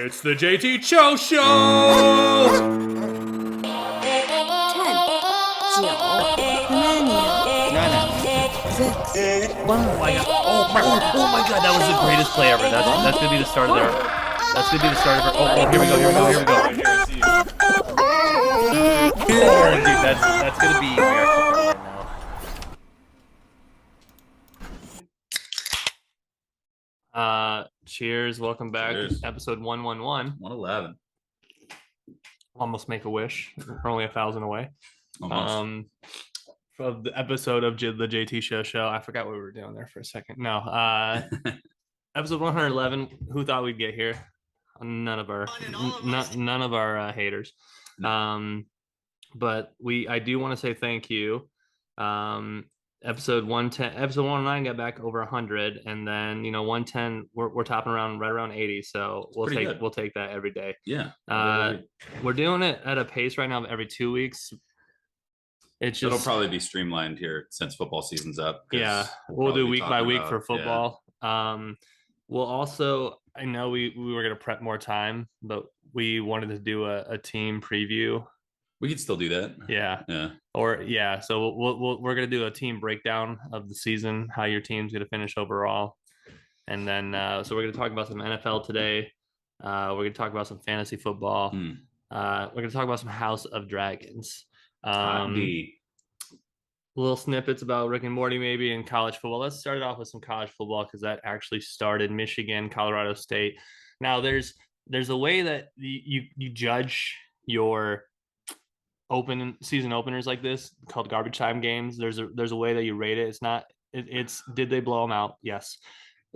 It's the JT Cho Show! Oh my god, that was the greatest play ever. That's gonna be the start of their. That's gonna be the start of her. Oh, here we go. Oh, dude, that's gonna be. We are cooking right now. Cheers. Welcome back. Cheers. Episode 111. 111. Almost make a wish. We're only 1,000 away. Almost. Of the episode of the JT Show. I forgot what we were doing there for a second. No. Episode 111. Who thought we'd get here? None of our haters. But I do want to say thank you. Episode 110, episode 109 got back over 100, and then 110 we're topping right around 80. So we'll take that every day. Yeah. We're doing it at a pace right now of every 2 weeks. It'll probably be streamlined here since football season's up. Yeah, we'll do week by week for football. Yeah. We'll also, I know we were going to prep more time, but we wanted to do a team preview. We could still do that. Yeah. So we're going to do a team breakdown of the season, how your team's going to finish overall. And then, so we're going to talk about some NFL today. We're going to talk about some fantasy football. We're going to talk about some House of Dragons. Little snippets about Rick and Morty maybe in college football. Let's start it off with some college football because that actually started Michigan, Colorado State. Now there's a way that you judge your season openers like this called garbage time games. There's a way that you rate it. It's did they blow them out? Yes.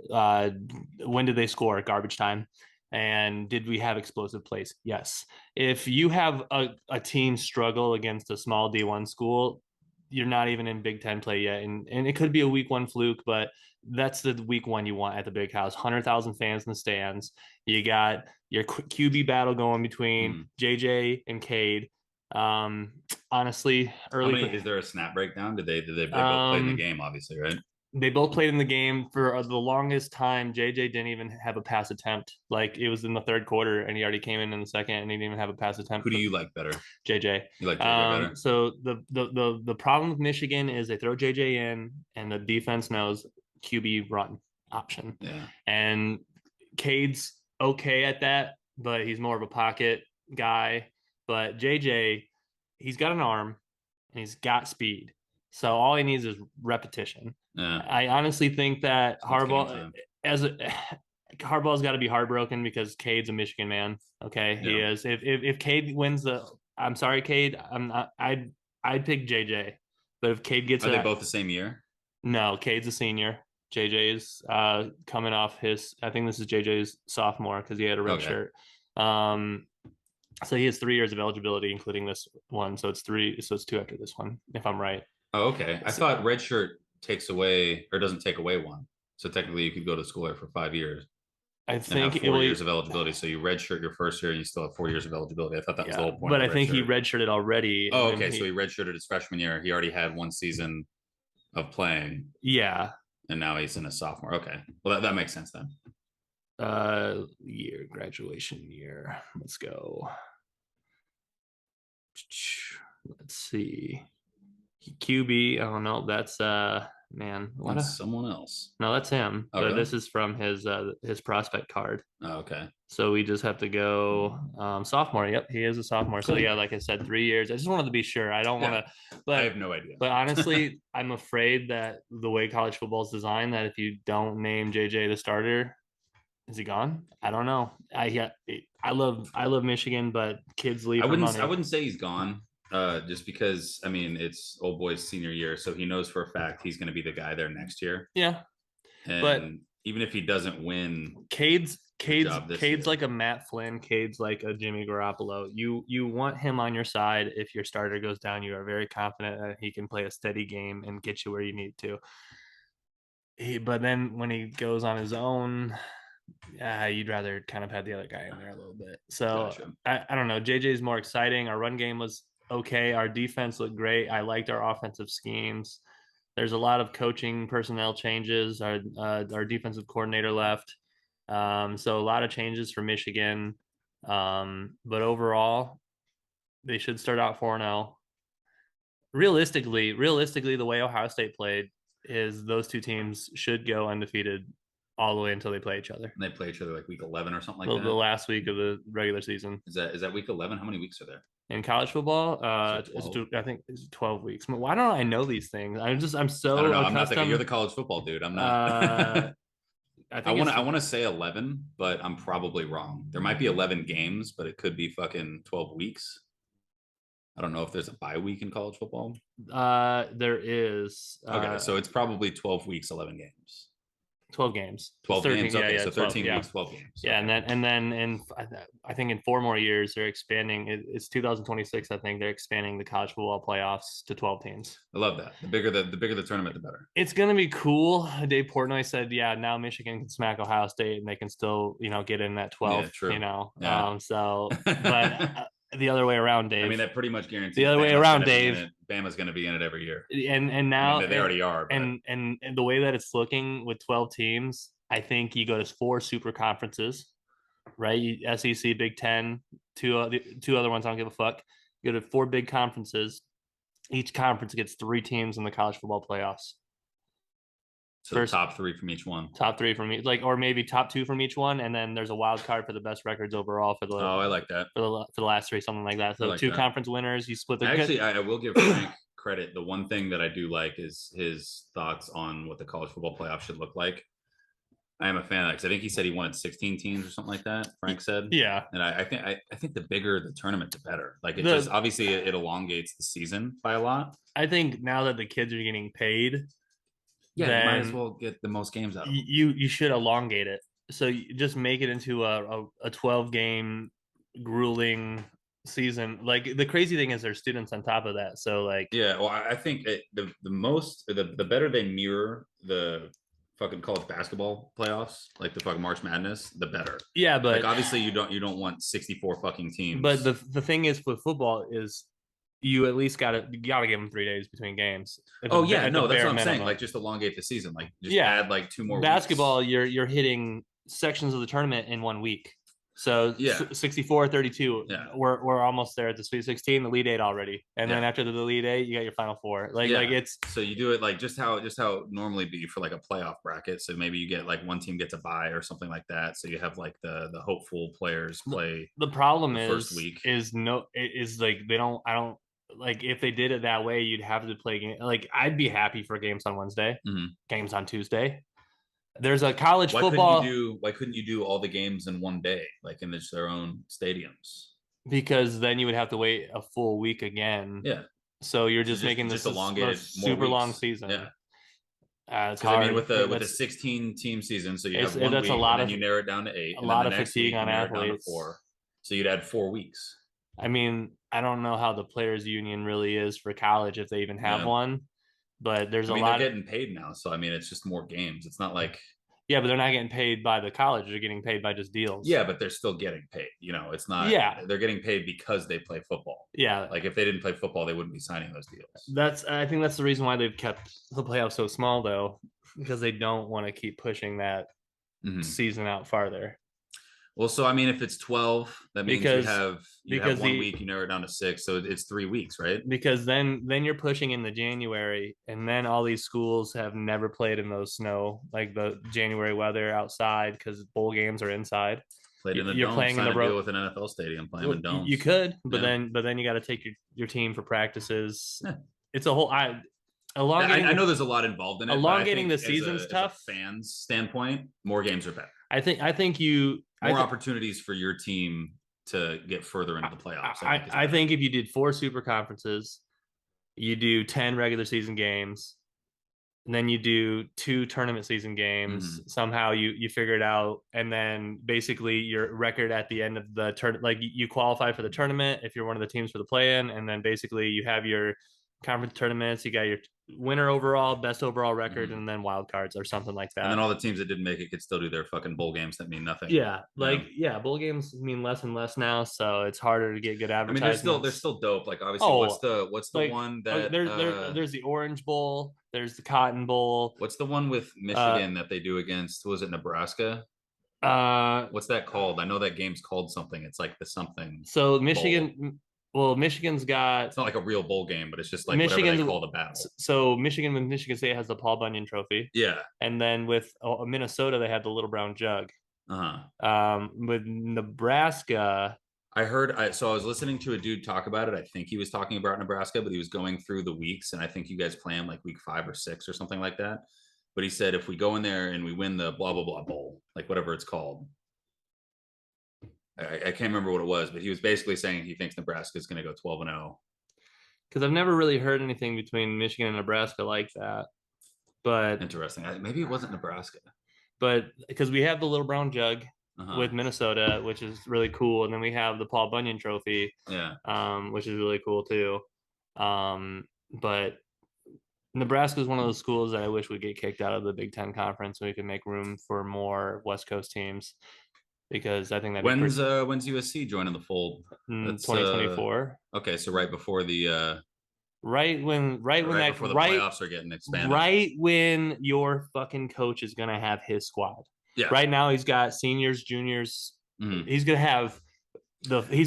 When did they score? Garbage time. And did we have explosive plays? Yes. If you have a team struggle against a small D1 school, you're not even in Big Ten play yet. And it could be a week one fluke, but that's the week one you want at the big house. 100,000 fans in the stands. You got your QB battle going between JJ and Cade. Honestly, is there a snap breakdown? Did they both play in the game, obviously, right? They both played in the game for the longest time. JJ didn't even have a pass attempt. Like it was in the third quarter, and he already came in the second, and he didn't even have a pass attempt. Who do you like better? JJ. You like JJ better? So the problem with Michigan is they throw JJ in, and the defense knows QB run option. Yeah. And Cade's okay at that, but he's more of a pocket guy. But JJ, he's got an arm, and he's got speed. So all he needs is repetition. Yeah. I honestly think that Harbaugh's got to be heartbroken because Cade's a Michigan man. Okay, yeah. He is. If Cade wins I'm sorry, Cade. I'd pick JJ. But if Cade gets, are they both the same year? No, Cade's a senior. JJ is coming off his. I think this is JJ's sophomore because he had a red shirt. So he has 3 years of eligibility, including this one. So it's 2 after this one, if I'm right. Oh, okay. I thought red shirt takes away or doesn't take away one. So technically you could go to school there for 5 years. I think 4 years of eligibility. So you redshirt your first year and you still have 4 years of eligibility. I thought that was the whole point. But I think he redshirted already. Oh, okay. So he redshirted his freshman year. He already had 1 season of playing. Yeah. And now he's in a sophomore. Okay. Well, that makes sense then. Graduation year. Let's go. Let's see. QB. Oh no, that's that's someone else. No, that's him. Oh, but really? This is from his prospect card. Oh, okay. So we just have to go sophomore. Yep, he is a sophomore. Cool. So yeah, like I said, 3 years. I just wanted to be sure. I don't want to, but I have no idea. But honestly, I'm afraid that the way college football is designed, that if you don't name JJ the starter, is he gone? I don't know. I love Michigan, but kids leave. I wouldn't say he's gone. Just because, I mean, it's old boy's senior year, so he knows for a fact he's going to be the guy there next year. Yeah, but even if he doesn't win, Cade's like a Matt Flynn. Cade's like a Jimmy Garoppolo. You want him on your side. If your starter goes down, you are very confident that he can play a steady game and get you where you need to. But then when he goes on his own, you'd rather kind of have the other guy in there a little bit. So gotcha. I don't know. JJ's more exciting. Our run game was okay. Our defense looked great. I liked our offensive schemes. There's a lot of coaching personnel changes. Our defensive coordinator left. So a lot of changes for Michigan. But overall, they should start out 4-0. Realistically, the way Ohio State played is those two teams should go undefeated all the way until they play each other. And they play each other like week 11 or something like The that. last week of the regular season. Is that week 11? How many weeks are there? In college football, Is it 12? I think it's 12 weeks. Why don't I know these things? I'm so I don't know. I'm not accustomed. thinking you're the college football dude. I'm not. I I think want to say 11, but I'm probably wrong. There might be 11 games, but it could be fucking 12 weeks. I don't know if there's a bye week in college football. There is. Okay, so it's probably 12 weeks, 11 games. 12 games. 12 13, games. Okay, yeah, so 13 12, weeks, 12 games. Yeah, okay. and then in I think in 4 more years they're expanding. It's 2026. I think they're expanding the college football playoffs to 12 teams. I love that. The bigger the tournament, the better. It's gonna be cool. Dave Portnoy said, "Yeah, now Michigan can smack Ohio State, and they can still, get in that 12." Yeah, true. Yeah. But the other way around, Dave. I mean, that pretty much guarantees the other way around, Dave. Bama's going to be in it every year, and now they already are. But... And the way that it's looking with 12 teams, I think you go to 4 super conferences, right? SEC, Big Ten, two other ones. I don't give a fuck. You go to 4 big conferences. Each conference gets 3 teams in the college football playoffs. So first, top 3 from each one. Top 3 from each, or maybe top 2 from each one, and then there's a wild card for the best records overall for the. Oh, I like that for the last 3, something like that. So like 2 conference winners, you split the. Actually, I will give Frank credit. The one thing that I do like is his thoughts on what the college football playoff should look like. I am a fan of that because I think he said he wanted 16 teams or something like that. Frank said, yeah, and I think the bigger the tournament, the better. Like just obviously it elongates the season by a lot. I think now that the kids are getting paid. Yeah, you might as well get the most games out of them. You should elongate it. So you just make it into a 12-game grueling season. Like the crazy thing is there's students on top of that. So like yeah, well I think the better they mirror the fucking college basketball playoffs, like the fucking March Madness, the better. Yeah, but like obviously you don't want 64 fucking teams. But the thing is with football is you at least gotta give them 3 days between games. Oh yeah, no, that's what I'm saying. Like just elongate the season. Like just add like 2 more. Basketball, weeks. You're hitting sections of the tournament in 1 week. So yeah, 64, 32. Yeah, we're almost there at the Sweet 16, the Elite 8 already, and then after the Elite 8, you got your Final 4. Like it's so you do it like just how it normally be for like a playoff bracket. So maybe you get like one team gets a bye or something like that. So you have like the hopeful players play. The problem is first week is like I don't. Like if they did it that way, you'd have to play game. Like I'd be happy for games on Wednesday, games on Tuesday. There's a college football. Why couldn't you do all the games in one day, like in their own stadiums? Because then you would have to wait a full week again. Yeah. So you're just making this elongated, super long season. Yeah. It's hard. I mean, with a 16 team season, so you have 1 week, and then you narrow it down to 8. A lot of fatigue on athletes. 4. So you'd add 4 weeks. I mean, I don't know how the players' union really is for college if they even have one, but there's a lot. They're getting paid now, so I mean, it's just more games. It's not like but they're not getting paid by the college; they're getting paid by just deals. Yeah, but they're still getting paid. It's not. Yeah, they're getting paid because they play football. Yeah, like if they didn't play football, they wouldn't be signing those deals. I think that's the reason why they've kept the playoffs so small, though, because they don't want to keep pushing that season out farther. Well, so I mean, if it's 12, that means you have 1 week, you narrow it down to 6, so it's 3 weeks, right? Because then you're pushing into January, and then all these schools have never played in those snow, like the January weather outside, because bowl games are inside. Played in the you're dome, playing in the deal with an NFL stadium, playing in domes. You could, but then you got to take your team for practices. Yeah. It's a whole. I know there's a lot involved in it. Elongating the season's tough. As a fan's standpoint, more games are better. I think more opportunities for your team to get further into the playoffs. I think if you did 4 super conferences, you do 10 regular season games, and then you do 2 tournament season games. Somehow you figure it out, and then basically your record at the end of the tournament, like you qualify for the tournament if you're one of the teams for the play-in, and then basically you have your conference tournaments, you got your winner overall, best overall record, and then wild cards or something like that. And then all the teams that didn't make it could still do their fucking bowl games that mean nothing. Yeah, bowl games mean less and less now, so it's harder to get good advertising. I mean, they're still dope. Like obviously, what's the one that there's the Orange Bowl, there's the Cotton Bowl. What's the one with Michigan that they do against? Was it Nebraska? What's that called? I know that game's called something. It's like the something. So Michigan. Michigan's got It's not like a real bowl game, but it's just like whatever Michigan's they call the battle. So Michigan with Michigan State has the Paul Bunyan Trophy. Yeah. And then with Minnesota, they had the Little Brown Jug. With Nebraska, I heard. So I was listening to a dude talk about it. I think he was talking about Nebraska, but he was going through the weeks, and I think you guys play him like week 5 or 6 or something like that. But he said if we go in there and we win the blah blah blah bowl, like whatever it's called, I can't remember what it was, but he was basically saying he thinks Nebraska is going to go 12-0. Because I've never really heard anything between Michigan and Nebraska like that. But interesting. Maybe it wasn't Nebraska. But because we have the Little Brown Jug with Minnesota, which is really cool, and then we have the Paul Bunyan Trophy, which is really cool too. But Nebraska is one of those schools that I wish would get kicked out of the Big Ten Conference so we could make room for more West Coast teams. Because I think that when's USC joining the fold? 2024. Okay, so right before the right when the playoffs are getting expanded. Right when your fucking coach is gonna have his squad. Yeah. Right now he's got seniors, juniors. Mm-hmm. He's gonna have his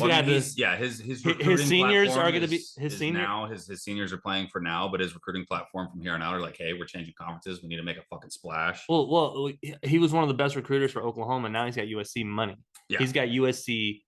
seniors are gonna be his seniors now. His seniors are playing for now, but his recruiting platform from here on out are like, hey, we're changing conferences. We need to make a fucking splash. Well, he was one of the best recruiters for Oklahoma. Now he's got USC money. Yeah. He's got USC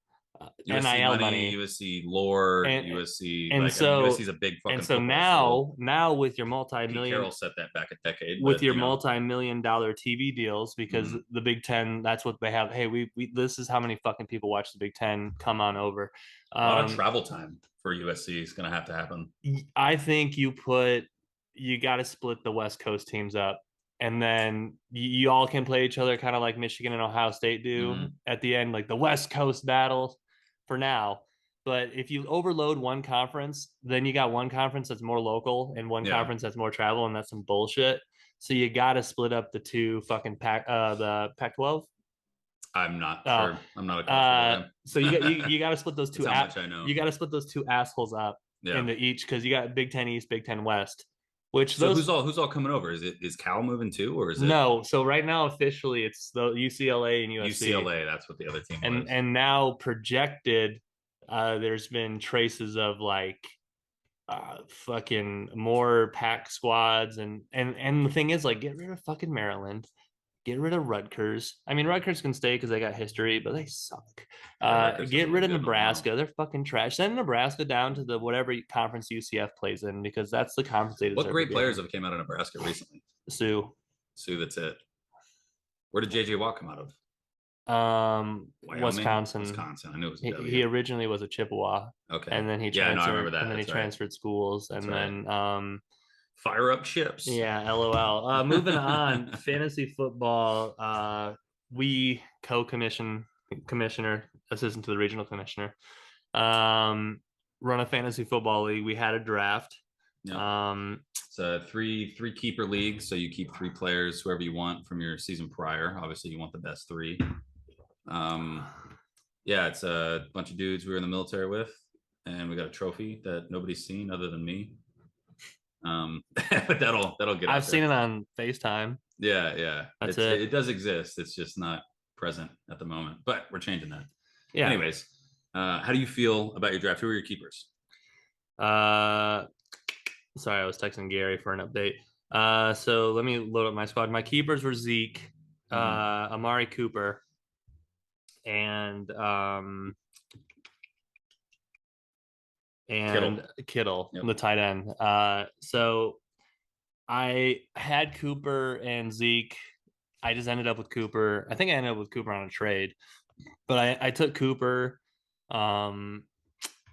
NIL money, USC lore, USC, and USC's a big fucking. And so now with your multi-million, Carroll set that back a decade with your multi-million-dollar TV deals, because the Big Ten, that's what they have. Hey, we this is how many fucking people watch the Big Ten. Come on over. A lot of travel time for USC is going to have to happen. I think you got to split the West Coast teams up. And then you all can play each other kind of like Michigan and Ohio State do at the end, like the West Coast battles for now. But if you overload one conference, then you got one conference that's more local and one conference that's more travel, and that's some bullshit. So you got to split up the two fucking the Pac-12. I'm not sure. I'm not a college so you got to split those two. How much I know. You got to split those two assholes up into each, because you got Big Ten East, Big Ten West. Who's all coming over? Is Cal moving too, or is it no? So right now officially it's the UCLA and USC. UCLA, that's what the other team was. And now projected, there's been traces of like fucking more pack squads, and the thing is, like, get rid of fucking Maryland. Get rid of Rutgers. I mean, Rutgers can stay because they got history, but they suck. Get rid of Nebraska. They're fucking trash. Send Nebraska down to the whatever conference UCF plays in, because that's the conference they deserve. What great players have came out of Nebraska recently? Sue, that's it. Where did JJ Watt come out of? Wisconsin. I knew it was a W. He originally was a Chippewa. Okay. And then he transferred. I remember that. And then he transferred schools. And then fire up chips. Yeah, LOL. Moving on, fantasy football. We commissioner, assistant to the regional commissioner, run a fantasy football league. We had a draft. Yep. It's a three keeper league, so you keep 3 players, whoever you want from your season prior. Obviously, you want the best 3. It's a bunch of dudes we were in the military with, and we got a trophy that nobody's seen other than me. But that'll get. I've seen it on FaceTime. Yeah. That's it. It does exist. It's just not present at the moment, but we're changing that. Yeah. Anyways, how do you feel about your draft? Who are your keepers? Sorry, I was texting Gary for an update. So let me load up my squad. My keepers were Zeke, Amari Cooper, and Kittle, the tight end. So I had Cooper and Zeke. I just ended up with Cooper. I think I ended up with Cooper on a trade, but I took Cooper, and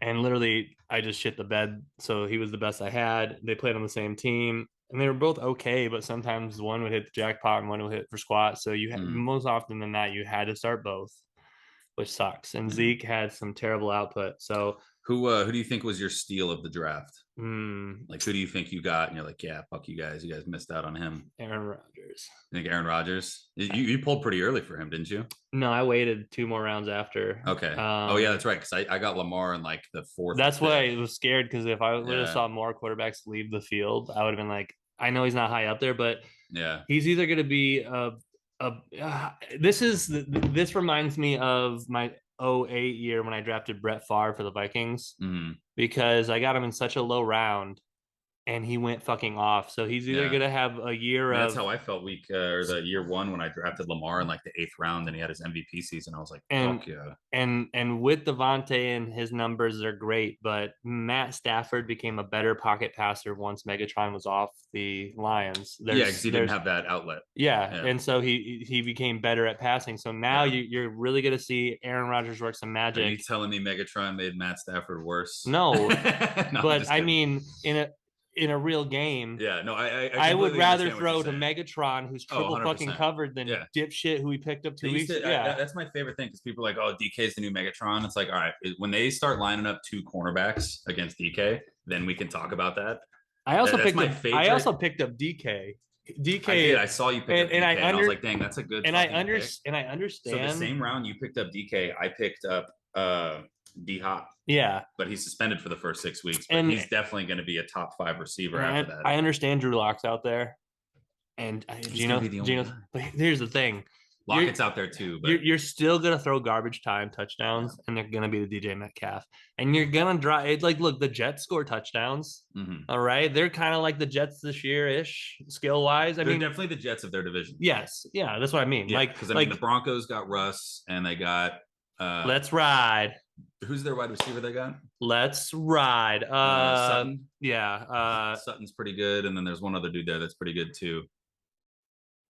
literally I just shit the bed. So he was the best I had. They played on the same team, and they were both okay, but sometimes one would hit the jackpot and one would hit for squat. So you had, most often than not, you had to start both, which sucks. And Zeke had some terrible output. So who do you think was your steal of the draft? Like, who do you think you got? And you're like, yeah, fuck you guys. You guys missed out on him. Aaron Rodgers. I think Aaron Rodgers. You pulled pretty early for him, didn't you? No, I waited 2 more rounds after. Okay. Yeah, that's right. Because I got Lamar in like the 4th. That's why I was scared, because if I would have saw more quarterbacks leave the field, I would have been like, I know he's not high up there, but yeah, he's either going to be This reminds me of my '08 year when I drafted Brett Favre for the Vikings because I got him in such a low round and he went fucking off. So he's either gonna have a year That's of how I felt the year one when I drafted Lamar in like the 8th round and he had his MVP season. I was like, and fuck yeah. and with Devontae and his numbers are great, but Matt Stafford became a better pocket passer once Megatron was off the Lions. Because he didn't have that outlet. Yeah, and so he became better at passing. So now you're really gonna see Aaron Rodgers work some magic. Are you telling me Megatron made Matt Stafford worse? No, no but I mean in a real game. Yeah, no, I would rather throw to Megatron, who's triple fucking covered, than dipshit who we picked up 2 weeks ago. That's my favorite thing because people are like, oh, DK's the new Megatron. It's like, all right, when they start lining up 2 cornerbacks against DK, then we can talk about that. I also picked up DK. I saw you pick up DK, and I was like, dang, that's a good. And I understand. So the same round you picked up DK, I picked up D Hop. Yeah, but he's suspended for the first 6 weeks. But he's definitely going to be a top 5 receiver after that. I understand Drew Lock's out there, and Gino. But here's the thing: Lockett's out there too. But you're still gonna throw garbage time touchdowns, and they're gonna be the DJ Metcalf, and you're gonna drive. It's like, look, the Jets score touchdowns. All right, they're kind of like the Jets this year ish, skill wise. They're definitely the Jets of their division. Yes, yeah, that's what I mean. Yeah, because the Broncos got Russ, and they got. Let's ride. Who's their wide receiver they got? Let's ride. Sutton. Yeah. Sutton's pretty good, and then there's one other dude there that's pretty good too.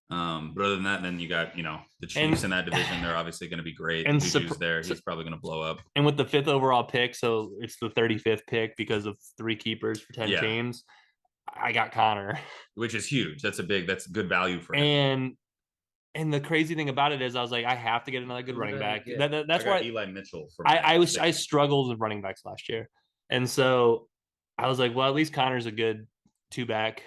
But other than that, then you got the Chiefs in that division. They're obviously going to be great. And Juju's there. He's probably going to blow up. And with the 5th overall pick, so it's the 35th pick because of 3 keepers for 10 teams. I got Connor, which is huge. That's good value for him. And the crazy thing about it is, I was like, I have to get another good running back. Yeah. That's why Eli Mitchell. I struggled with running backs last year, and so I was like, well, at least Connor's a good 2-back,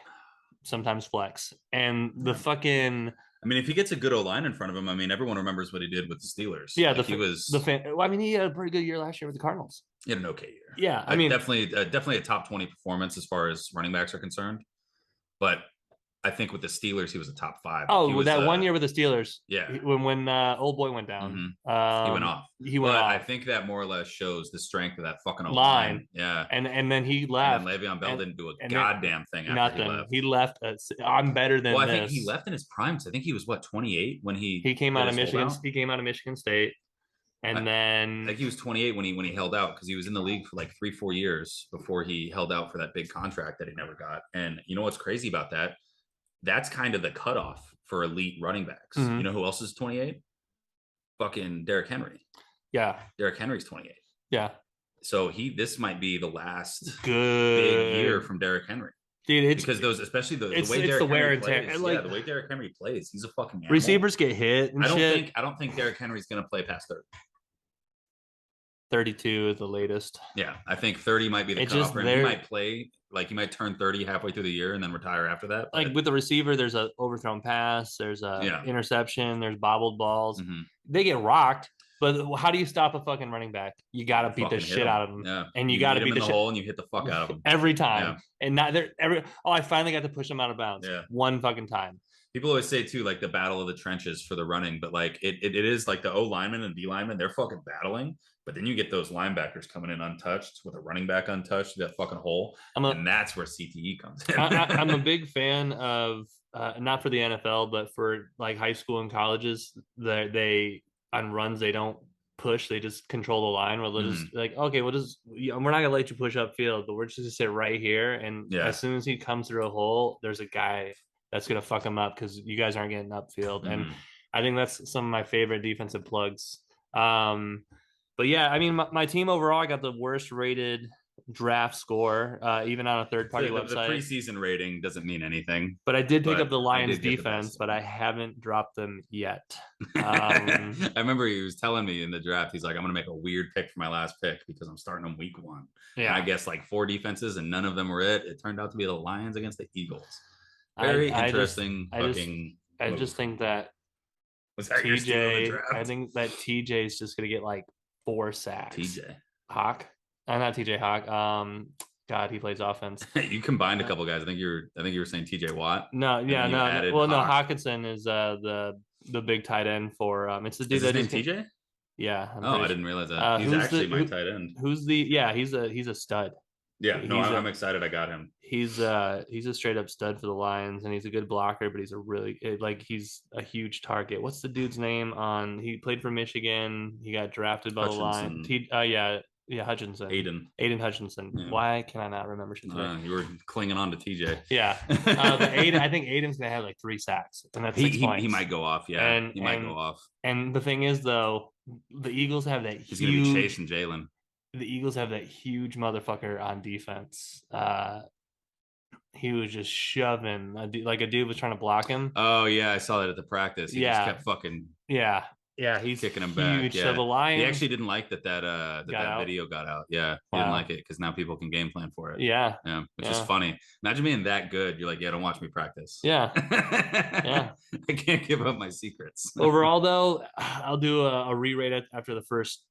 sometimes flex. And the fucking. I mean, if he gets a good O-line in front of him, I mean, everyone remembers what he did with the Steelers. Yeah, he had a pretty good year last year with the Cardinals. He had an okay year. Yeah, I mean, definitely a top 20 performance as far as running backs are concerned, but. I think with the Steelers, he was a top 5. Oh, that 1 year with the Steelers. Yeah. When old boy went down. He went off. I think that more or less shows the strength of that fucking line. Yeah. And then he left. And Le'Veon Bell didn't do a goddamn thing after nothing. He left. I'm better than this. I think he left in his prime. I think he was 28 when he came out of Michigan. He came out of Michigan State. And then I think he was 28 when he held out because he was in the league for like 3-4 years before he held out for that big contract that he never got. And you know what's crazy about that? That's kind of the cutoff for elite running backs. You know who else is 28? Fucking Derrick Henry. Yeah. Derrick Henry's 28. Yeah. So this might be the last good big year from Derrick Henry. Dude, because those, especially the way Derrick Henry plays. The way Derrick Henry plays, he's a fucking animal. Receivers get hit and I don't think Derrick Henry's going to play past 30. 32 is the latest. Yeah, I think 30 might be the cutoff. He might play, he might turn 30 halfway through the year and then retire after that. Like with the receiver, there's a overthrown pass, there's a interception, there's bobbled balls. They get rocked, but how do you stop a fucking running back? You got to beat the shit out of them. Yeah. And you got to beat the hole and you hit the fuck out of them every time. Yeah. And I finally got to push them out of bounds. Yeah. One fucking time. People always say too, the battle of the trenches for the running, but it is like the O lineman and D lineman, they're fucking battling. But then you get those linebackers coming in untouched with a running back untouched, that fucking hole. And that's where CTE comes in. I'm a big fan of, not for the NFL, but for high school and colleges, they on runs, they don't push, they just control the line. Where they'll just okay, we're not gonna let you push upfield, but we're just gonna sit right here. And as soon as he comes through a hole, there's a guy that's gonna fuck him up because you guys aren't getting upfield. And I think that's some of my favorite defensive plugs. But yeah, I mean, my team overall, I got the worst rated draft score, even on a third-party website. The preseason rating doesn't mean anything. But I did pick up the Lions defense, but I haven't dropped them yet. I remember he was telling me in the draft, he's like, I'm going to make a weird pick for my last pick because I'm starting them week 1. Yeah. And I guess 4 defenses and none of them were it. It turned out to be the Lions against the Eagles. Very interesting. I just think that TJ, I think that TJ is just going to get 4 sacks. TJ Hawk, not TJ Hawk. God, he plays offense. You combined a couple guys. I think you were saying TJ Watt. No, yeah, no. Well, Hawkinson is the the big tight end for it's the dude Is his that name just TJ? yeah. I'm Oh, pretty I sure. didn't realize that. He's actually my tight end. Who's the yeah? He's a stud. Yeah, no, I'm excited. I got him. He's a straight up stud for the Lions, and he's a good blocker, but he's he's a huge target. What's the dude's name on? He played for Michigan. He got drafted by the Lions. Yeah, Hutchinson. Aiden Hutchinson. Yeah. Why can I not remember shit today? You were clinging on to TJ. Yeah, I think Aiden's gonna have like 3 sacks, and that's 6 points. He might go off. Yeah, he might go off. And the thing is, though, the Eagles have that. He's gonna be chasing Jalen. The Eagles have that huge motherfucker on defense. He was just shoving like a dude was trying to block him. Oh yeah, I saw that at the practice. He just kept fucking he's kicking him back. Yeah. So the Lions, he actually didn't like that video got out. Yeah, he didn't like it because now people can game plan for it. Yeah, which is funny. Imagine being that good. You're like, yeah, don't watch me practice. Yeah, I can't give up my secrets. Overall, though, I'll do a re-rate after the first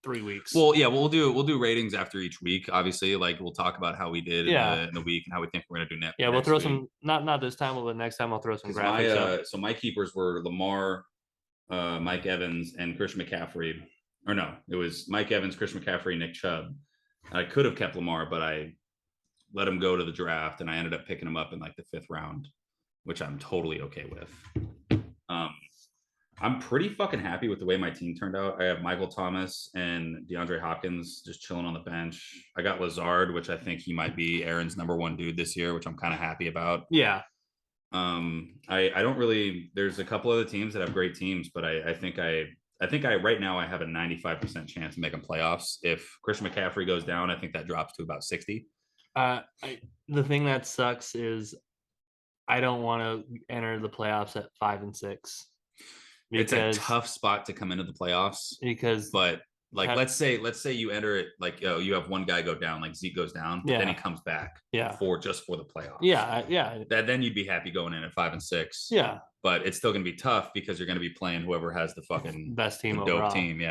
3 weeks. Well, yeah, we'll do ratings after each week. Obviously, like we'll talk about how we did in the week and how we think we're gonna do next. Yeah, we'll throw some not this time, but next time I'll throw some graphics. So my keepers were Lamar, Mike Evans, and Christian McCaffrey. Or no, it was Mike Evans, Christian McCaffrey, Nick Chubb. I could have kept Lamar, but I let him go to the draft, and I ended up picking him up in like the 5th round, which I'm totally okay with. I'm pretty fucking happy with the way my team turned out. I have Michael Thomas and DeAndre Hopkins just chilling on the bench. I got Lazard, which I think he might be Aaron's #1 dude this year, which I'm kind of happy about. Yeah. I don't really. There's a couple other teams that have great teams, but I think right now I have a 95% chance of making playoffs. If Christian McCaffrey goes down, I think that drops to about 60. The thing that sucks is I don't want to enter the playoffs at 5 and 6. It's a tough spot to come into the playoffs but like let's say you enter it like you have one guy go down, like Zeke goes down, but then he comes back for the playoffs. Then you'd be happy going in at 5 and 6. But it's still gonna be tough because you're gonna be playing whoever has the fucking best team, dope team,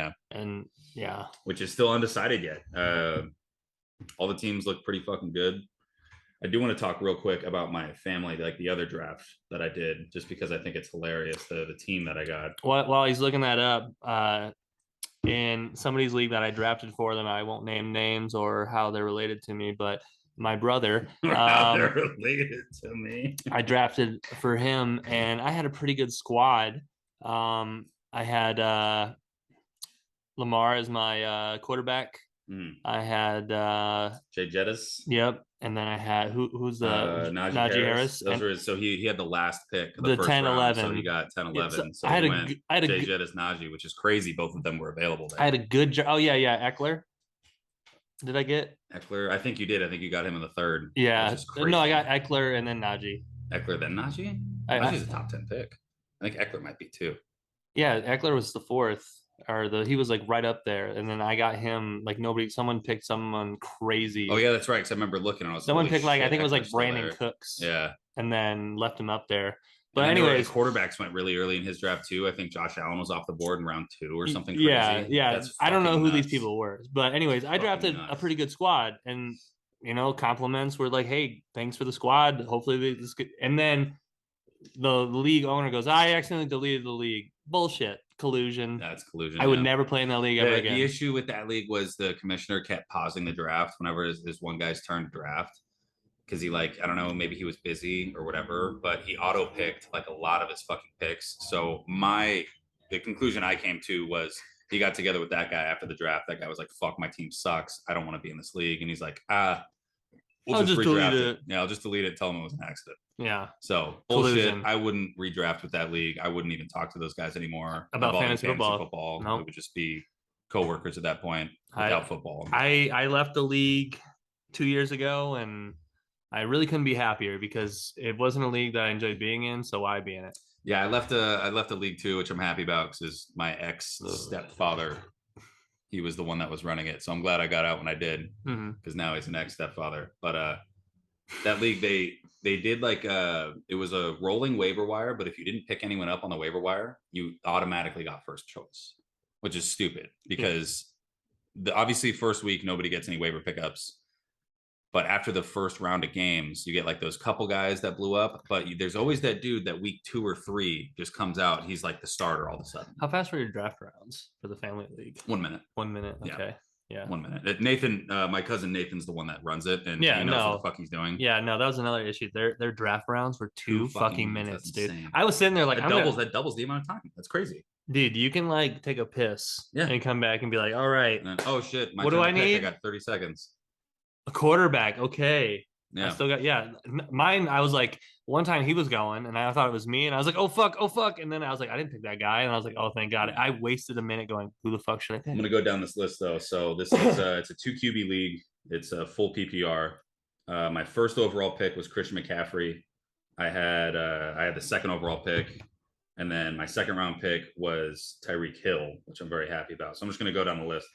which is still undecided yet. All the teams look pretty fucking good. I do want to talk real quick about my family, like the other draft that I did, just because I think it's hilarious, the team that I got. While he's looking that up, in somebody's league that I drafted for them, I won't name names or how they're related to me, but my brother, they're related to me. I drafted for him, and I had a pretty good squad. I had Lamar as my quarterback. I had Jay Jettis. Yep. And then I had who's the Najee Harris. So he had the last pick, the first 10, round, 11. So he got 10, 11. So I had Jay Jettis, Najee, which is crazy. Both of them were available there. I had a good Oh yeah, Eckler. Did I get Eckler? I think you did. I think you got him in the 3rd. Yeah. No, I got Eckler and then Najee. Eckler then Najee? Najee's a top 10 pick. I think Eckler might be too. Yeah, Eckler was the 4th. He was like right up there, and then I got him like someone picked someone crazy. Oh yeah, that's right. Because I remember looking. Someone picked I think it was like Brandon Cooks. Yeah, and then left him up there. But anyways, quarterbacks went really early in his draft too. I think Josh Allen was off the board in round 2 or something crazy. Yeah. I don't know who these people were, but anyways, I drafted a pretty good squad, and compliments were like, "Hey, thanks for the squad. Hopefully this good." And then the league owner goes, "I accidentally deleted the league." Bullshit. Collusion. That's collusion. I would never play in that league ever again. The issue with that league was the commissioner kept pausing the draft whenever this one guy's turn to draft, because he I don't know, maybe he was busy or whatever, but he auto picked like a lot of his fucking picks. So the conclusion I came to was he got together with that guy after the draft. That guy was like, "Fuck, my team sucks. I don't want to be in this league." And he's like, I'll just delete it. Yeah, I'll just delete it. Tell them it was an accident. Yeah. So bullshit. I wouldn't redraft with that league. I wouldn't even talk to those guys anymore about fantasy football. Nope. It would just be coworkers at that point without football. I left the league 2 years ago, and I really couldn't be happier because it wasn't a league that I enjoyed being in. So why be in it? Yeah, I left a league too, which I'm happy about because my ex stepfather. He was the one that was running it. So I'm glad I got out when I did, because now he's an ex-stepfather. But that league, they did it was a rolling waiver wire, but if you didn't pick anyone up on the waiver wire, you automatically got first choice, which is stupid because obviously first week, nobody gets any waiver pickups. But after the first round of games, you get like those couple guys that blew up. But there's always that dude that week 2 or 3 just comes out. He's like the starter all of a sudden. How fast were your draft rounds for the family league? 1 minute. 1 minute. Okay. Yeah. 1 minute. Nathan, my cousin Nathan's the one that runs it, and he knows what the fuck he's doing. Yeah, no, that was another issue. Their draft rounds were 2 fucking minutes, dude. Insane. I was sitting there like, that doubles the amount of time. That's crazy. Dude, you can like take a piss and come back and be like, all right. Then, oh shit. What do I need? I got 30 seconds. A quarterback. Okay. Yeah. I still got, mine. I was like, one time he was going and I thought it was me and I was like, oh fuck. And then I was like, I didn't pick that guy. And I was like, oh, thank God. I wasted a minute going, who the fuck should I pick? I'm going to go down this list though. So this is, it's a 2 QB league. It's a full PPR. My first overall pick was Christian McCaffrey. I had the second overall pick. And then my second round pick was Tyreek Hill, which I'm very happy about. So I'm just going to go down the list.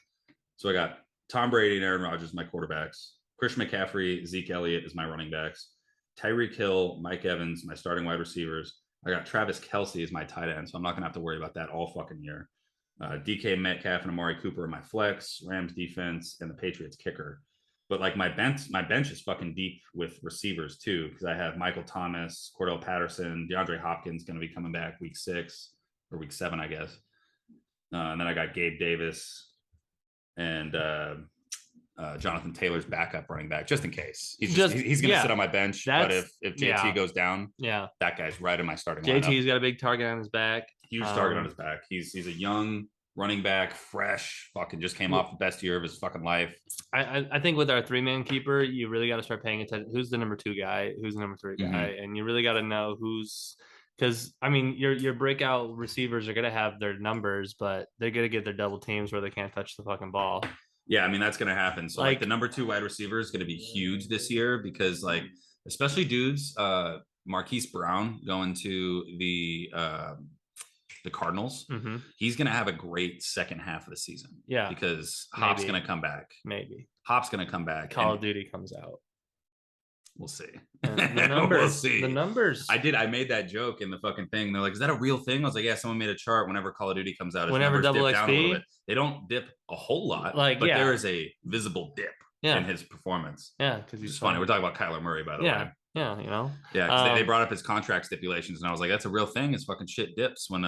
So I got Tom Brady and Aaron Rodgers, my quarterbacks. Christian McCaffrey, Zeke Elliott is my running backs. Tyreek Hill, Mike Evans, my starting wide receivers. I got Travis Kelce as my tight end, so I'm not going to have to worry about that all fucking year. DK Metcalf and Amari Cooper are my flex, Rams defense, and the Patriots kicker. But like my bench is fucking deep with receivers too, because I have Michael Thomas, Cordell Patterson, DeAndre Hopkins going to be coming back week 6 or week 7, I guess. And then I got Gabe Davis and Jonathan Taylor's backup running back, just in case. He's going to sit on my bench. But if JT goes down, that guy's right in my starting lineup. JT's got a big target on his back. Huge target on his back. He's a young running back, fresh, fucking just came off the best year of his fucking life. I think with our 3-man keeper, you really got to start paying attention. Who's the number 2 guy? Who's the number 3 guy? And you really got to know who's, because I mean, your breakout receivers are going to have their numbers, but they're going to get their double teams where they can't touch the fucking ball. Yeah, I mean, that's going to happen. So like the number 2 wide receiver is going to be huge this year because like, especially dudes, Marquise Brown going to the Cardinals, he's going to have a great second half of the season. Yeah, because Hop's going to come back. Maybe Hop's going to come back. Call of Duty comes out. We'll see. The numbers. We'll see. The numbers. I made that joke in the fucking thing. They're like, "Is that a real thing?" I was like, "Yeah." Someone made a chart. Whenever Call of Duty comes out, whenever double XP, they don't dip a whole lot, but there is a visible dip in his performance. Yeah, because he's funny. We're talking about Kyler Murray, by the way. Yeah, you know. Yeah, because they brought up his contract stipulations, and I was like, "That's a real thing." His fucking shit dips when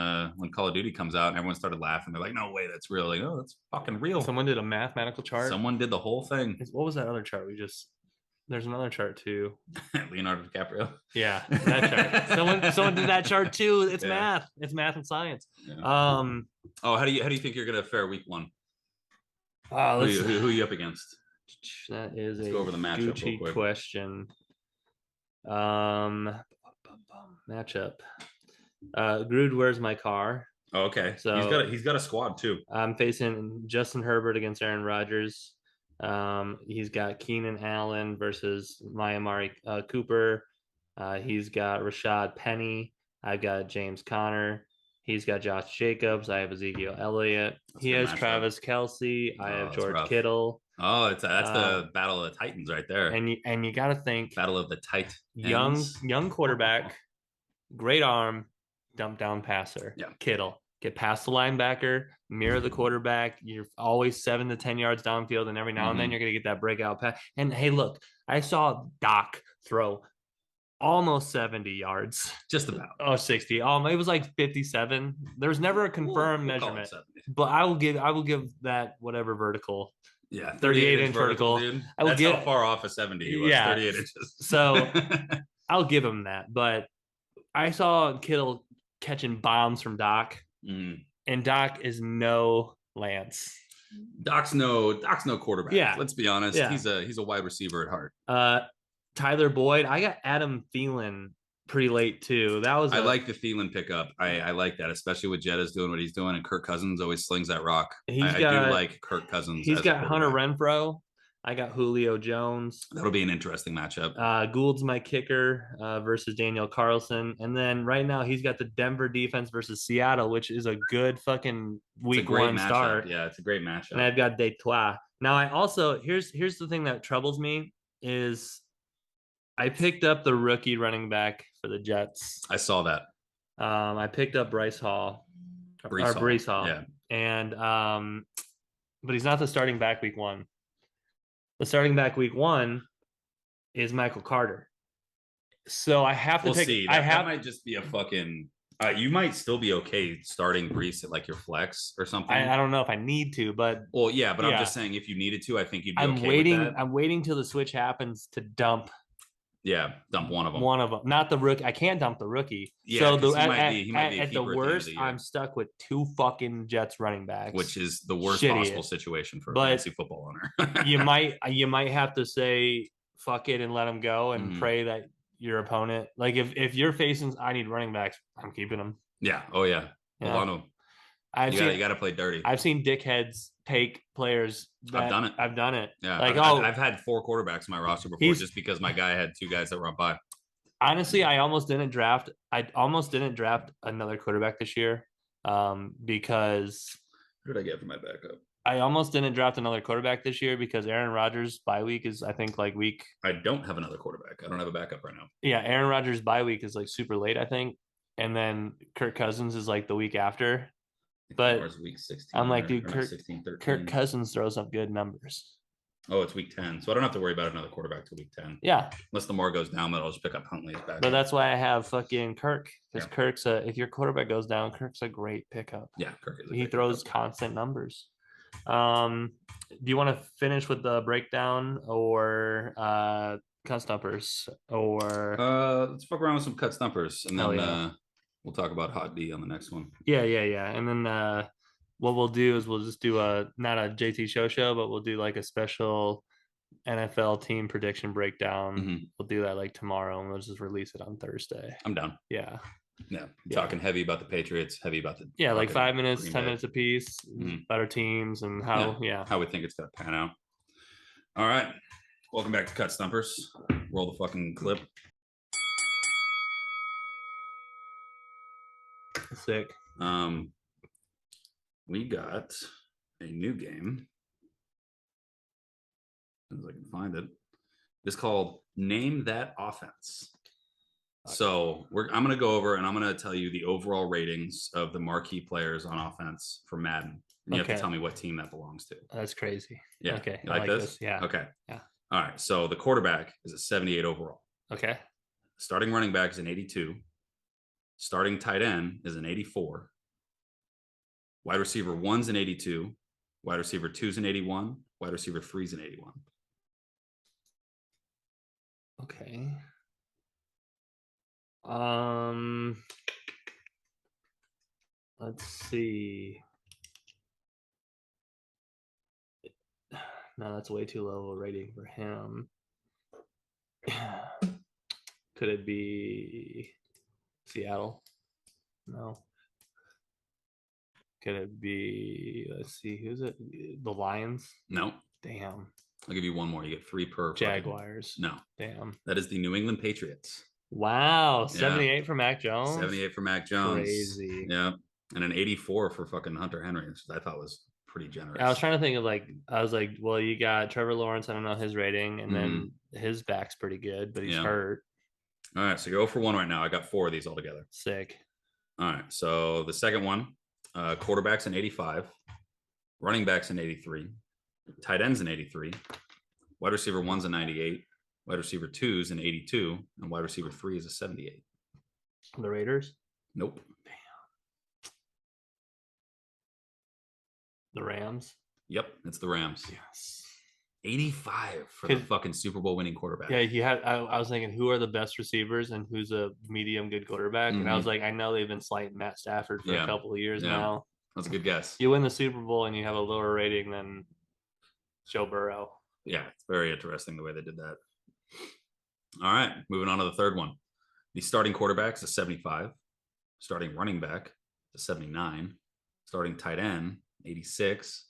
Call of Duty comes out, and everyone started laughing. They're like, "No way, that's real!" Like, oh, that's fucking real. Someone did a mathematical chart. Someone did the whole thing. What was that other chart we just? There's another chart too. Leonardo DiCaprio. Yeah, that chart. Someone did that chart too. It's math. It's math and science. Yeah. How do you think you're gonna fare week 1? Who are you up against? That is let's go over the matchup Gucci question. Matchup. Grood, where's my car? Oh, okay. So he's got a squad too. I'm facing Justin Herbert against Aaron Rodgers. He's got Keenan Allen versus Amari Cooper. He's got Rashad Penny. I've got James Conner. He's got Josh Jacobs. I have Ezekiel Elliott. He has Travis Kelce. I have George Kittle. Oh, that's the battle of the Titans right there. And you got to think battle of the tight young quarterback, great arm, dump down passer. Yeah, Kittle. Get past the linebacker, mirror the quarterback. You're always 7 to 10 yards downfield, and every now and then you're going to get that breakout pass. And hey, look, I saw Doc throw almost 70 yards. Just about. Oh, 60. It was like 57. There was never a confirmed measurement. But I will give that whatever vertical. Yeah, 38-inch vertical. Dude. That's how far off a 70 he was. 38 inches. So I'll give him that. But I saw Kittle catching bombs from Doc. And Doc is no Lance. Doc's no quarterback. Yeah, let's be honest. Yeah. He's a wide receiver at heart. Tyler Boyd. I got Adam Thielen pretty late too. I like the Thielen pickup. I like that, especially with Jetta's doing what he's doing, and Kirk Cousins always slings that rock. I do like Kirk Cousins. He's got Hunter Renfrow. I got Julio Jones. That'll be an interesting matchup. Gould's my kicker versus Daniel Carlson. And then right now he's got the Denver defense versus Seattle, which is a good fucking week 1 start. Yeah, it's a great matchup. And I've got Detroit. Now I also, here's the thing that troubles me is I picked up the rookie running back for the Jets. I saw that. I picked up Breece Hall. Yeah. And but he's not the starting back week 1. The starting back week 1 is Michael Carter. So I have to We'll pick. see. That might just be a fucking. You might still be okay starting Brees at like your flex or something. I don't know if I need to, but well, yeah, but I'm yeah. just saying if you needed to, I think you'd be I'm okay waiting. with that. I'm waiting till the switch happens to dump. Yeah, dump one of them. One of them, not the rookie. I can't dump the rookie. Yeah, so he might be a at the keeper worst, at the end of the year. I'm stuck with 2 fucking Jets running backs, which is the worst possible situation for a fantasy football owner. you might have to say fuck it and let them go and pray that your opponent, like if you're facing, I need running backs, I'm keeping them. Yeah. Oh yeah. A lot of them. You got to play dirty. I've seen dickheads take players. I've done it. I've done it. Yeah. Like I've had 4 quarterbacks in my roster before just because my guy had 2 guys that run by. Honestly, I almost didn't draft another quarterback this year because who did I get for my backup? I almost didn't draft another quarterback this year because Aaron Rodgers' bye week is, I think, like week. I don't have another quarterback. I don't have a backup right now. Yeah, Aaron Rodgers' bye week is like super late, I think, and then Kirk Cousins is like the week after. But week 16. I'm like, dude, 16, Kirk Cousins throws up good numbers. Oh, it's week 10, so I don't have to worry about another quarterback till week 10. Yeah, unless Lamar goes down, but I'll just pick up Huntley as backup. But that's why I have fucking Kirk, because Kirk's if your quarterback goes down, Kirk's a great pickup. Yeah, Kirk is. He throws constant numbers. Do you want to finish with the breakdown or cut stumpers or? Let's fuck around with some cut stumpers, and then we'll talk about hot D on the next one. Yeah, and then what we'll do is we'll just do not a JT show, but we'll do like a special NFL team prediction breakdown. We'll do that like tomorrow, and we'll just release it on Thursday. I'm down. Yeah. Talking heavy about the Patriots, heavy about the like 5 minutes, 10 minutes a piece, better teams, and how we think it's gonna pan out. All right, welcome back to Cut Stumpers. Roll the fucking clip. Sick. We got a new game. As I can find it. It's called Name That Offense. So I'm going to go over and I'm going to tell you the overall ratings of the marquee players on offense for Madden. And you have to tell me what team that belongs to. That's crazy. Yeah. Okay. You like this? Yeah. Okay. Yeah. All right. So the quarterback is a 78 overall. Okay. Starting running back is an 82. Starting tight end is an 84. Wide receiver 1's an 82. Wide receiver 2's an 81. Wide receiver 3's an 81. Okay. Let's see. No, that's way too low a rating for him. Could it be Seattle? No. Could it be, let's see, who's it? The Lions? No. Damn. I'll give you one more. You get 3 per. Jaguars. No. Damn. That is the New England Patriots. Wow. 78 for Mac Jones? 78 for Mac Jones. Crazy. Yeah. And an 84 for fucking Hunter Henry, which I thought was pretty generous. I was trying to think of well, you got Trevor Lawrence. I don't know his rating. And then his back's pretty good, but he's hurt. All right. So go for 1 right now. I got 4 of these altogether. Sick. All right. So the second one, quarterback's an 85. Running back's an 83. Tight end's an 83. Wide receiver 1's a 98. Wide receiver 2's an 82. And wide receiver 3 is a 78. The Raiders? Nope. Damn. The Rams? Yep, it's the Rams. Yes. 85 for the fucking Super Bowl winning quarterback. Yeah, I was thinking, who are the best receivers and who's a medium good quarterback? And I was like, I know they've been slighting Matt Stafford for a couple of years now. That's a good guess. You win the Super Bowl and you have a lower rating than Joe Burrow. Yeah, it's very interesting the way they did that. All right, moving on to the third one. The starting quarterback is a 75. Starting running back is a 79. Starting tight end, 86.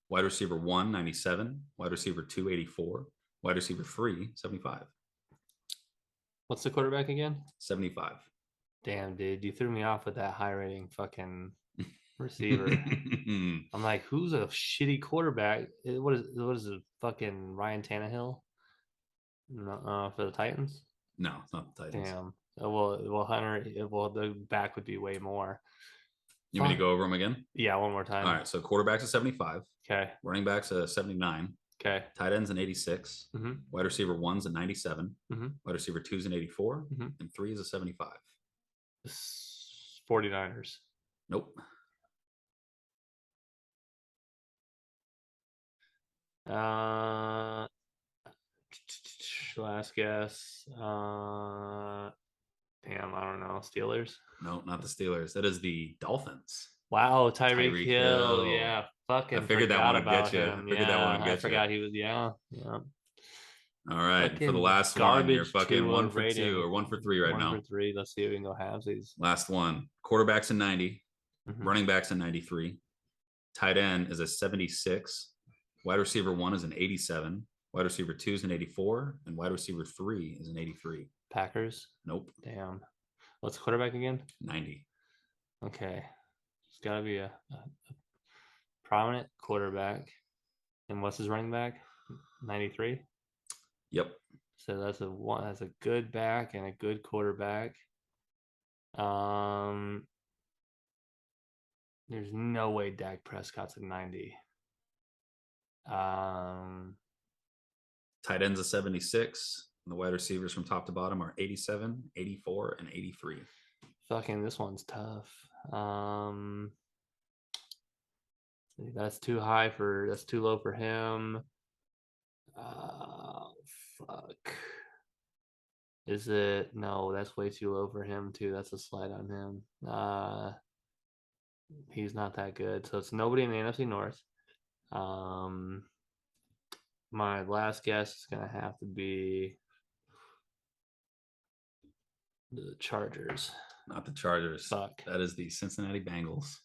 Wide receiver 1, 97. Wide receiver 2, 84. Wide receiver 3, 75. What's the quarterback again? 75. Damn, dude, you threw me off with that high rating fucking receiver. I'm like, who's a shitty quarterback? What is it? Fucking Ryan Tannehill? No, for the Titans? No, it's not the Titans. Damn. Well, Hunter. Well, the back would be way more. You want me to go over them again? Yeah, one more time. All right. So quarterback's a 75. Okay. Running back's a 79. Okay. Tight ends an 86. Mm-hmm. Wide receiver 1's a 97. Mm-hmm. Wide receiver 2's an 84. Mm-hmm. And 3 is a 75. 49ers. Nope. Last guess. Damn, I don't know. Steelers. No, not the Steelers. That is the Dolphins. Wow, Tyreek Tyreek Hill. Hill. Yeah, fucking I figured that forgot one would about get you. him. I figured that one would I get you. forgot he was. Yeah. All right. For the Fucking last one, you're garbage fucking 1 for rating. 2 or 1 for 3 right now. 1 for 3. Let's see if we can go halvesies. Last one. Quarterback's a 90. Mhm. Running back's a 93. Tight end is a 76. Wide receiver 1 is an 87. Wide receiver 2 is an 84. And wide receiver 3 is an 83. Packers. Nope. Damn. What's the quarterback again? 90. Okay. It's got to be a prominent quarterback. And what's his running back? 93. Yep. So that's a good back and a good quarterback. There's no way Dak Prescott's a 90. Tight end's a 76. And the wide receivers from top to bottom are 87, 84, and 83. Fucking this one's tough. That's too low for him. Fuck. Is it? No, that's way too low for him too. That's a slide on him. He's not that good. So it's nobody in the NFC North. My last guess is gonna have to be the Chargers. Not the Chargers. Fuck. That is the Cincinnati Bengals.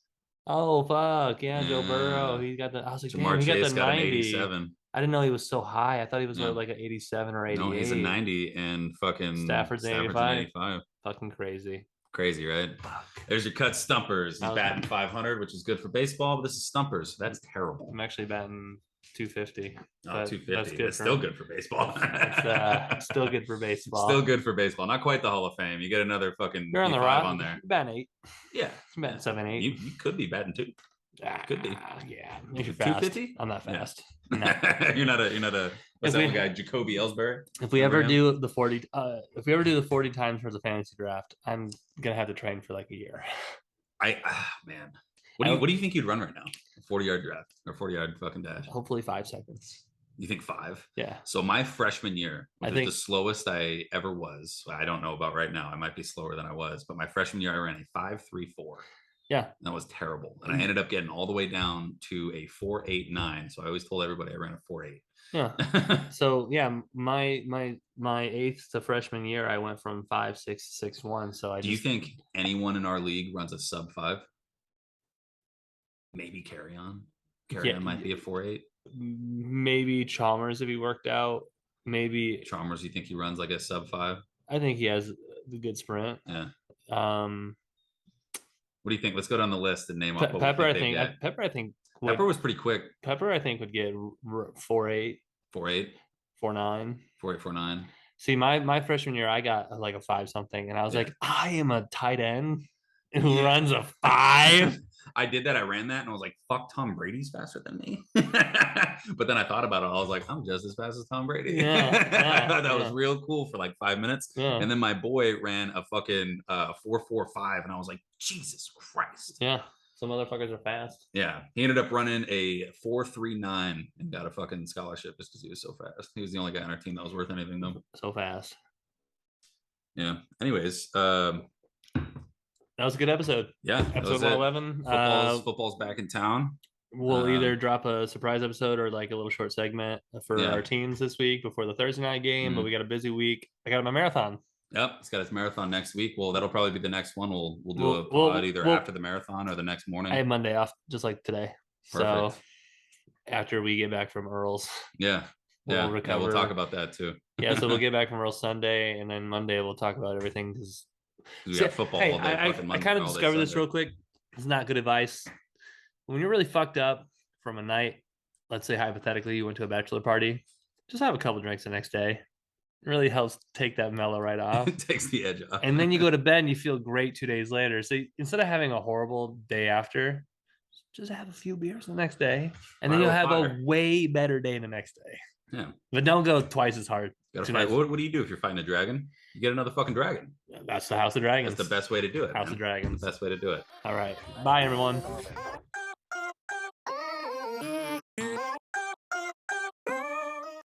Oh fuck yeah, Joe Burrow. He got the. I was like, Jamar damn, he got Chase the got an 90. 87. I didn't know he was so high. I thought he was Yeah. like an 87 or 88. No, he's a 90, and fucking Stafford's an 85. Fucking crazy. Crazy, right? There's your cut Stumpers. He's batting 500, which is good for baseball, but this is Stumpers. That's terrible. I'm actually batting 250. Oh, 250. That's good. Still good for baseball. It's still good for baseball. Still good for baseball. Not quite the Hall of Fame. You get another fucking You're on the P5 rock on there. Batting 8. Yeah. I'm batting 7, 8. You could be batting 2. Could be. Yeah. If you're fast. 250? I'm not fast. No. you're not a what's that one guy? Jacoby Ellsbury? If we ever do the 40 times for the fantasy draft, I'm gonna have to train for like a year. Man. What do you think you'd run right now? 40-yard draft or 40-yard fucking dash? Hopefully 5 seconds. You think 5? Yeah. So my freshman year, I which think is the slowest I ever was. I don't know about right now. I might be slower than I was, but my freshman year I ran a 5.34. Yeah. That was terrible. And I ended up getting all the way down to a 4.89. So I always told everybody I ran a 4.8. Yeah. So yeah, my 8th to freshman year, I went from 5.6 to 6.1. So Do you think anyone in our league runs a sub 5? Maybe Carry On might be a 4.8. Maybe Chalmers if he worked out. Maybe Chalmers, you think he runs like a sub 5? I think he has a good sprint. Yeah. What do you think? Let's go down the list and name off what Pepper. we think Pepper was pretty quick. Pepper, I think, would get 4.8, 4.8, 4.9, 4.8, 4.9. See, my freshman year, I got like a 5 something, and I was like, I am a tight end who runs a 5. I did that. I ran that, and I was like, "Fuck, Tom Brady's faster than me." But then I thought about it. I was like, "I'm just as fast as Tom Brady." I thought that was real cool for like 5 minutes. Yeah. And then my boy ran a fucking 4.45, and I was like, "Jesus Christ!" Yeah, some motherfuckers are fast. Yeah, he ended up running a 4.39 and got a fucking scholarship just because he was so fast. He was the only guy on our team that was worth anything, though. So fast. Yeah. Anyways, that was a good episode. Yeah. Episode 111. Football's back in town. We'll either drop a surprise episode or like a little short segment for our teams this week before the Thursday night game. But we got a busy week. I got my marathon. Yep, it's got its marathon next week. Well, that'll probably be the next one. We'll do a pod either after the marathon or the next morning. I have Monday off, just like today. Perfect. So after we get back from Earl's, we'll talk about that too. So we'll get back from Earl's Sunday, and then Monday we'll talk about everything because we got football all day. I kind of discovered this real quick. It's not good advice. When you're really fucked up from a night, let's say hypothetically you went to a bachelor party, just have a couple drinks the next day. It really helps take that mellow right off. It takes the edge off. And then you go to bed and you feel great 2 days later. So instead of having a horrible day after, just have a few beers the next day, and Fire then you'll with have fire. a way better day the next day. Yeah. But don't go twice as hard. Gotta two fight. nights. What do you do if you're fighting a dragon? You get another fucking dragon. That's the House of Dragons. That's the best way to do it. House man. of Dragons. The best way to do it. All right. Bye, everyone.